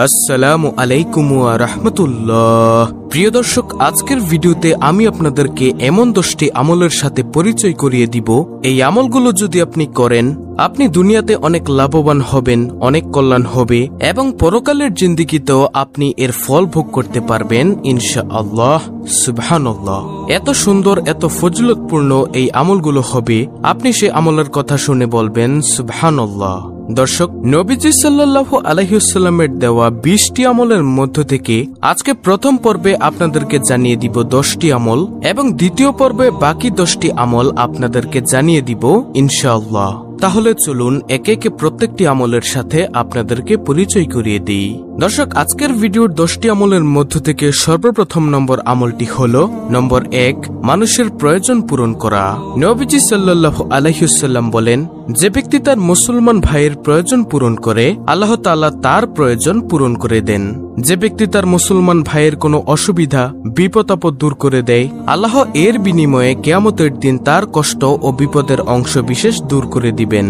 আসসালামু আলাইকুম ওয়া রাহমাতুল্লাহ। প্রিয় দর্শক, আজকের ভিডিওতে আমি আপনাদেরকে এমন 10টি আমলের সাথে পরিচয় করিয়ে দিব। এই আমলগুলো যদি আপনি করেন, আপনি দুনিয়াতে অনেক লাভবান হবেন, অনেক কল্যাণ হবে এবং পরকালের জিন্দেগিতেও আপনি এর ফল ভোগ করতে পারবেন ইনশাআল্লাহ। সুবহানাল্লাহ। এত সুন্দর, এত ফজিলতপূর্ণ এই আমলগুলো হবে, আপনি সে আমলের কথা শুনে বলবেন সুবহানাল্লাহ। দর্শক, নবীজি সাল্লাল্লাহু আলাইহি ওয়াসাল্লামের দেওয়া 20টি আমলের মধ্য থেকে আজকে প্রথম পর্বে আপনাদেরকে জানিয়ে দিব 10টি আমল এবং দ্বিতীয় পর্বে বাকি 10টি আমল আপনাদেরকে জানিয়ে দিব ইনশাআল্লাহ। তাহলে চলুন একে একে প্রত্যেকটি আমলের সাথে আপনাদেরকে পরিচয় করিয়ে দিই। দর্শক, আজকের ভিডিওর 10টি আমলের মধ্য থেকে সর্বপ্রথম নম্বর আমলটি হলো নম্বর 1, মানুষের প্রয়োজন পূরণ করা। নবীজি সাল্লাল্লাহু আলাইহি ওয়াসাল্লাম বলেন, যে ব্যক্তি তার মুসলমান ভাইয়ের প্রয়োজন পূরণ করে, আল্লাহ তাআলা তার প্রয়োজন পূরণ করে দেন। যে ব্যক্তি তার মুসলমান ভাইয়ের কোনো অসুবিধা, বিপদ আপদ দূর করে দেয়, আল্লাহ এর বিনিময়ে কিয়ামতের দিন তার কষ্ট ও বিপদের অংশ বিশেষ দূর করে দিবেন।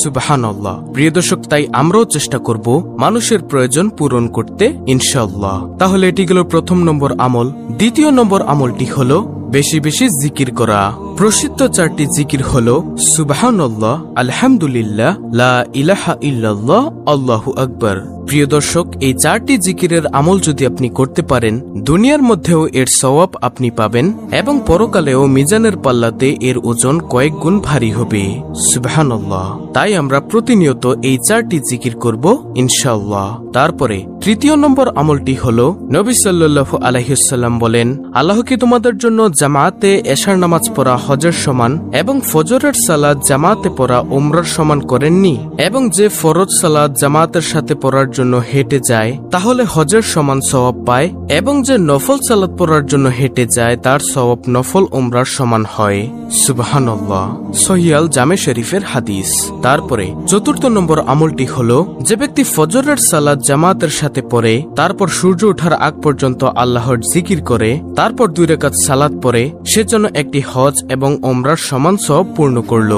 সুবহানাল্লাহ। প্রিয় দর্শক, তাই আমরাও চেষ্টা করব মানুষের প্রয়োজন পূরণ করতে ইনশাআল্লাহ। তাহলে এটি গেল প্রথম নম্বর আমল। দ্বিতীয় নম্বর আমলটি হলো বেশি বেশি জিকির করা। প্রসিদ্ধ 4টি জিকির হলো সুবহানাল্লাহ, আলহামদুলিল্লাহ, লা ইলাহা ইল্লাল্লাহ, আল্লাহু আকবার। প্রিয় দর্শক, এই 4টি জিকিরের আমল যদি আপনি করতে পারেন, দুনিয়ার মধ্যেও এর সওয়াব আপনি পাবেন এবং পরকালেও মিজানের পাল্লাতে এর ওজন কয়েক গুণ ভারী হবে। সুবহানাল্লাহ। তাই আমরা প্রতিনিয়ত এই 4টি জিকির করব ইনশাআল্লাহ। তারপরে তৃতীয় নম্বর আমলটি হলো নবী সাল্লাল্লাহু আলাইহি ওয়াসাল্লাম বলেন, আল্লাহ কি তোমাদের জন্য জামাতে এশার নামাজ পড়া হজের সমান এবং ফজরের সালাত জামাতে পড়া উমরার সমান করেননি? এবং যে ফরজ সালাত জামাতের সাথে পড়ার জন্য হেঁটে যায় তাহলে হজের সমান সওয়াব পায়, এবং যে নফল সালাত পড়ার জন্য হেঁটে যায় তার সওয়াব নফল উমরার সমান হয়। সুবহানাল্লাহ। সহিহ আল জামে শরীফের হাদিস। তারপরে চতুর্থ নম্বর আমলটি হলো, যে ব্যক্তি ফজরের সালাত জামাতের সাথে পড়ে, তারপর সূর্য ওঠার আগ পর্যন্ত আল্লাহর জিকির করে, তারপর 2 রাকাত সালাত পড়ে, সেজন্য একটি হজ এবং উমরার সমান সওয়াব পূর্ণ করল।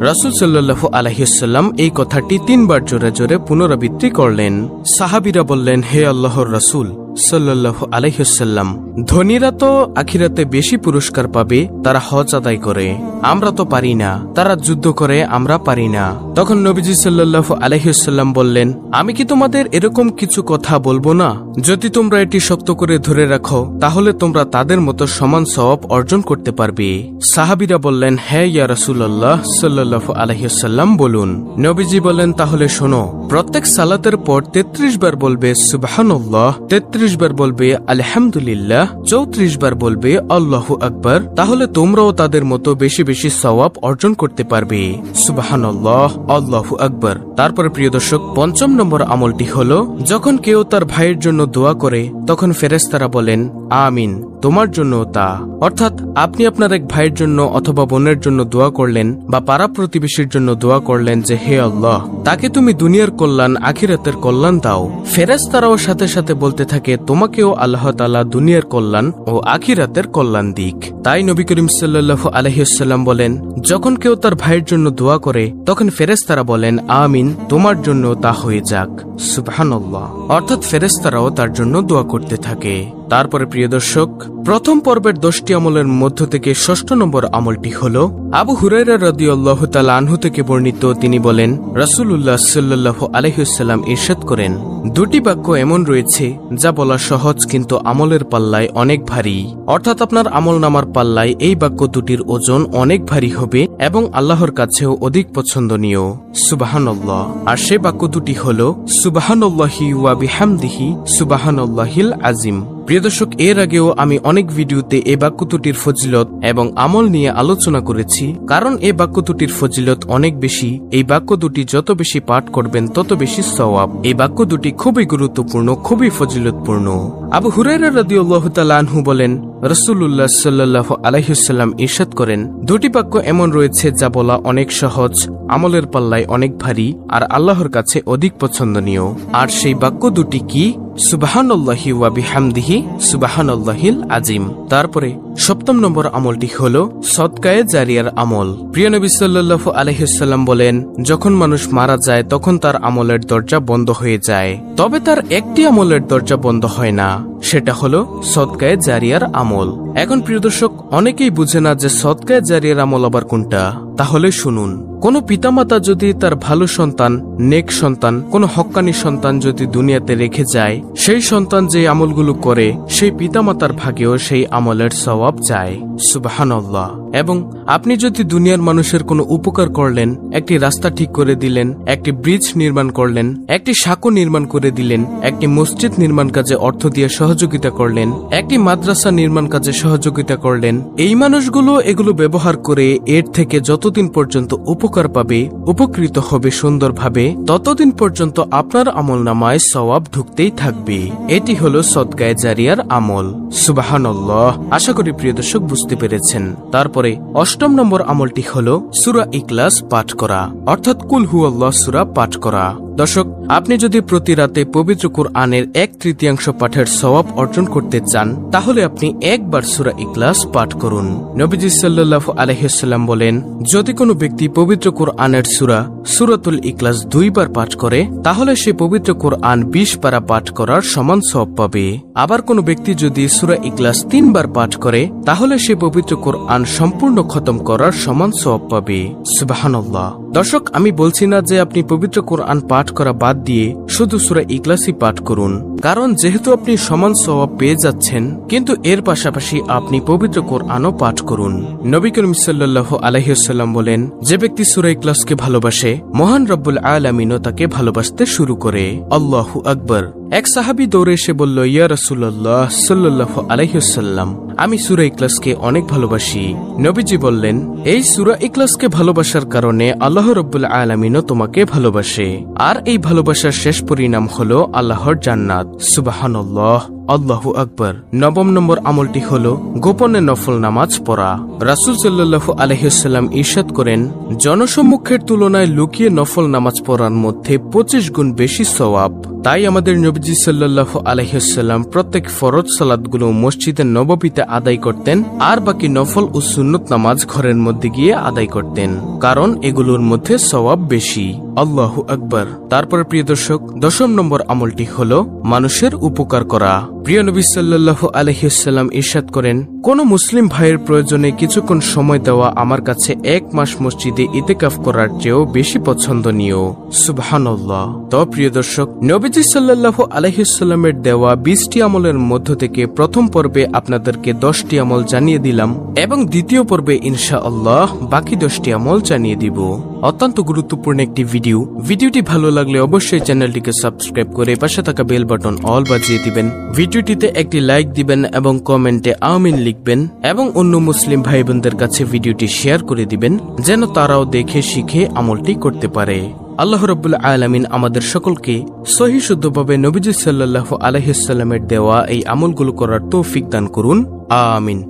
রাসূল সাল্লাল্লাহু আলাইহি ওয়াসাল্লাম এই কথাটি 3 বার জোরে জোরে পুনরাবৃত্তি করলেন। সাহাবীরা বললেন, হে আল্লাহর রাসূল সাল্লাল্লাহু আলাইহি ওয়াসাল্লাম, ধনীরা তো আখিরাতে বেশি পুরস্কার পাবে, তারা হজ আদায় করে, আমরা তো পারি না। তারা যুদ্ধ করে, আমরা পারি না। তখন নবীজি সাল্লাল্লাহু আলাইহি ওয়াসাল্লাম বললেন, আমি কি তোমাদের এরকম কিছু কথা বলবো না? যদি তোমরা এটি শক্ত করে ধরে রাখো তাহলে তোমরা তাদের মতো সমান সওয়াব অর্জন করতে পারবে। সাহাবীরা বললেন, হে ইয়া রাসূলুল্লাহ সাল্লাল্লাহু আলাইহি ওয়াসাল্লাম, বলুন। নবীজি বলেন, তাহলে শোনো, প্রত্যেক সালাতের পর 33 বার বলবে সুবহানাল্লাহ, 33 বার বলবে আলহামদুলিল্লাহ, 34 বার বলবে আল্লাহু আকবার, তাহলে তোমরাও তাদের মতো বেশি বেশি সওয়াব অর্জন করতে পারবে। সুবহানাল্লাহ, আল্লাহু আকবার। তারপরে প্রিয় দর্শক, পঞ্চম নম্বর আমলটি হলো, যখন কেউ তার ভাইয়ের জন্য দোয়া করে তখন ফেরেশতারা বলেন, আমিন, তোমার জন্য তা। অর্থাৎ আপনি আপনার এক ভাইয়ের জন্য অথবা বোনের জন্য দোয়া করলেন বা পাড়া প্রতিবেশীর জন্য দোয়া করলেন যে, হে আল্লাহ, তাকে তুমি দুনিয়ার কল্যাণ আখিরাতের কল্যাণ দাও। ফেরেশতারাও সাথে সাথে বলতে থাকে, তোমাকেও আল্লাহ তাআলা দুনিয়ার কল্যাণ ও আখিরাতের কল্যাণ দিক। তাই নবী করিম সাল্লাল্লাহু আলাইহি ওয়াসাল্লাম বলেন, যখন কেউ তার ভাইয়ের জন্য দোয়া করে তখন ফেরেশতারা বলেন, আমিন, তোমার জন্য তা হয়ে যাক। সুবহানাল্লাহ। অর্থাৎ ফেরেশতারাও তার জন্য দোয়া করতে থাকে। তারপরে প্রিয় দর্শক, প্রথম পর্বের 10টি আমলের মধ্য থেকে ষষ্ঠ নম্বর আমলটি হলো আবু হুরায়রা রাদিয়াল্লাহু তাআলা আনহু থেকে বর্ণিত। তিনি বলেন, রাসূলুল্লাহ সাল্লাল্লাহু আলাইহি ওয়াসাল্লাম ইরশাদ করেন, 2টি বাক্য এমন রয়েছে যা বলা সহজ কিন্তু আমলের পাল্লায় অনেক ভারী। অর্থাৎ আপনার আমলনামার পাল্লায় এই বাক্য দুটির ওজন অনেক ভারী হবে এবং আল্লাহর কাছেও অধিক পছন্দনীয়। সুবহানাল্লাহ। আর সে বাক্য দুটি হলো সুবহানাল্লাহি ওয়া বিহামদিহি সুবহানাল্লাহিল আযীম। প্রিয় দর্শক, এর আগেও আমি অনেক ভিডিওতে এই বাক্য দুটির ফজিলত এবং আমল নিয়ে আলোচনা করেছি, কারণ এই বাক্য দুটির ফজিলত অনেক বেশি। এই বাক্য দুটি যত বেশি পাঠ করবেন তত বেশি সওয়াব। এই বাক্য দুটি খুবই গুরুত্বপূর্ণ, খুবই ফজিলতপূর্ণ। আবু হুরায়রা রাদিয়াল্লাহু তাআলা আনহু বলেন, রাসূলুল্লাহ সাল্লাল্লাহু আলাইহি ওয়াসাল্লাম ইরশাদ করেন, 2টি বাক্য এমন রয়েছে যা বলা অনেক সহজ, আমলের পাল্লায় অনেক ভারী আর আল্লাহর কাছে অধিক পছন্দনীয়। আর সেই বাক্য দুটি কি? সুবহানাল্লাহি ওয়া বিহামদিহি সুবহানাল্লাহিল আজিম। তারপরে 7ম নম্বর আমলটি হলো সদকায়ে জারিয়ার আমল। প্রিয় নবী সাল্লাল্লাহু আলাইহি ওয়াসাল্লাম বলেন, যখন মানুষ মারা যায় তখন তার আমলের দরজা বন্ধ হয়ে যায়, তবে তার একটি আমলের দরজা বন্ধ হয় না, সেটা হলো সদকায়ে জারিয়ার আমল। এখন প্রিয় দর্শক, অনেকেই বুঝে না যে সদকায়ে জারিয়ার আমল আবার কোনটা। তাহলে শুনুন, কোন পিতামাতা যদি তার ভালো সন্তান, নেক সন্তান, কোন হক্কানি সন্তান যদি দুনিয়াতে রেখে যায়, সেই সন্তান যে আমলগুলো করে সেই পিতামাতার ভাগেও সেই আমলের সওয়াব যায়। সুবহানাল্লাহ। এবং আপনি যদি দুনিয়ার মানুষের কোনো উপকার করলেন, একটি রাস্তা ঠিক করে দিলেন, একটি ব্রিজ নির্মাণ করলেন, একটি সাঁকো নির্মাণ করে দিলেন, একটি মসজিদ নির্মাণ কাজে অর্থ দিয়ে সহযোগিতা করলেন, একটি মাদ্রাসা নির্মাণ কাজে সহযোগিতা করলেন, এই মানুষগুলো এগুলো ব্যবহার করে এর থেকে যতদিন পর্যন্ত উপকার পাবে, উপকৃত হবে সুন্দরভাবে, ততদিন পর্যন্ত আপনার আমলনামায় সওয়াব ঢুকতেই থাকবে। এটি হলো সদকায়ে জারিয়ার আমল। সুবহানাল্লাহ। আশা করি প্রিয় দর্শক বুঝতে পেরেছেন। তারপরে 8ম নম্বর আমলটি হলো সূরা ইখলাস পাঠ করা, অর্থাৎ কুল হুয়াল্লাহ সূরা পাঠ করা। দর্শক, আপনি যদি প্রতি রাতে পবিত্র কুরআনের 1/3 পাঠের সওয়াব অর্জন করতে চান, তাহলে আপনি একবার সূরা ইখলাস পাঠ করুন। নবীজি সাল্লাল্লাহু আলাইহি ওয়াসাল্লাম বলেন, যদি কোনো ব্যক্তি পবিত্র কুরআনের সূরাতুল ইখলাস 2 বার পাঠ করে, তাহলে সে পবিত্র কুরআন 20 পারা পাঠ করার সমান সওয়াব পাবে। আবার কোনো ব্যক্তি যদি সূরা ইখলাস 3 বার পাঠ করে, তাহলে সে পবিত্র কুরআন সম্পূর্ণ খতম করার সমান সওয়াব পাবে। সুবহানাল্লাহ। দর্শক, আমি বলছি না যে আপনি পবিত্র কুরআন পাঠ করা বাদ দিয়ে শুধু সূরা ইখলাসই পাঠ করুন, কারণ যেহেতু আপনি সমান সওয়াব পেয়ে যাচ্ছেন, কিন্তু এর পাশাপাশি আপনি পবিত্র কুরআনও পাঠ করুন। নবী করিম সাল্লাল্লাহু আলাইহি ওয়াসাল্লাম বলেন, যে ব্যক্তি সূরা ইখলাসকে ভালোবাসে, মহান রব্বুল আলামিনও তাকে ভালোবাসতে শুরু করে। আল্লাহু আকবার। এক সাহাবী দৌড়ে এসে বলল, ইয়া রাসূলুল্লাহ সাল্লাল্লাহু আলাইহি ওয়াসাল্লাম, আমি সূরা ইখলাসকে অনেক ভালোবাসি। নবীজি বললেন, এই সূরা ইখলাসকে ভালোবাসার কারণে আল্লাহ রব্বুল আলামিনও তোমাকে ভালোবাসে, আর এই ভালোবাসার শেষ পরিণাম হলো আল্লাহর জান্নাত। সুবহানাল্লাহ। আল্লাহু আকবার। 9ম নম্বর আমলটি হলো গোপনে নফল নামাজ পড়া। রাসূল সাল্লাল্লাহু আলাইহি ওয়াসাল্লাম ইরশাদ করেন, জনসম্মুখের তুলনায় লুকিয়ে নফল নামাজ পড়ার মধ্যে 25 গুণ বেশি সওয়াব। তাই আমাদের নবীজি সাল্লাল্লাহু আলাইহি ওয়াসাল্লাম প্রত্যেক ফরজ সালাতগুলো মসজিদে নববীতে আদায় করতেন, আর বাকি নফল ও সুন্নত নামাজ ঘরের মধ্যে গিয়ে আদায় করতেন, কারণ এগুলোর মধ্যে সওয়াব বেশি। আল্লাহু আকবার। তারপর প্রিয় দর্শক, 10ম নম্বর আমলটি হলো মানুষের উপকার করা। প্রিয় নবী সাল্লাল্লাহু আলাইহি ওয়াসাল্লাম ইরশাদ করেন, কোন মুসলিম ভাইয়ের প্রয়োজনে কিছুক্ষণ সময় দেওয়া আমার কাছে 1 মাস মসজিদে ইতিকাফ করার চেয়েও বেশি পছন্দনীয়। সুবহানাল্লাহ। তো প্রিয় দর্শক, নবীজি সাল্লাল্লাহু আলাইহি ওয়াসাল্লামের দেওয়া 20টি আমলের মধ্য থেকে প্রথম পর্বে আপনাদেরকে 10টি আমল জানিয়ে দিলাম, এবং দ্বিতীয় পর্বে ইনশাআল্লাহ বাকি 10টি আমল জানিয়ে দিব। অত্যন্ত গুরুত্বপূর্ণ একটি ভিডিওটি ভালো লাগলে অবশ্যই চ্যানেলটিকে সাবস্ক্রাইব করে পাশে থাকা বেল বাটন অল বাজিয়ে দিবেন। ভিডিওটিতে একটি লাইক দিবেন এবং কমেন্টে আমিন লিখবেন, এবং অন্য মুসলিম ভাই বোনদের কাছে ভিডিওটি শেয়ার করে দিবেন, যেন তারাও দেখে শিখে আমলটি করতে পারে। আল্লাহ রাব্বুল আলামিন আমাদের সকলকে সহিহ শুদ্ধভাবে নবীজি সাল্লাল্লাহু আলাইহি ওয়াসাল্লামের দেওয়া এই আমলগুলো করার তৌফিক দান করুন। আমিন।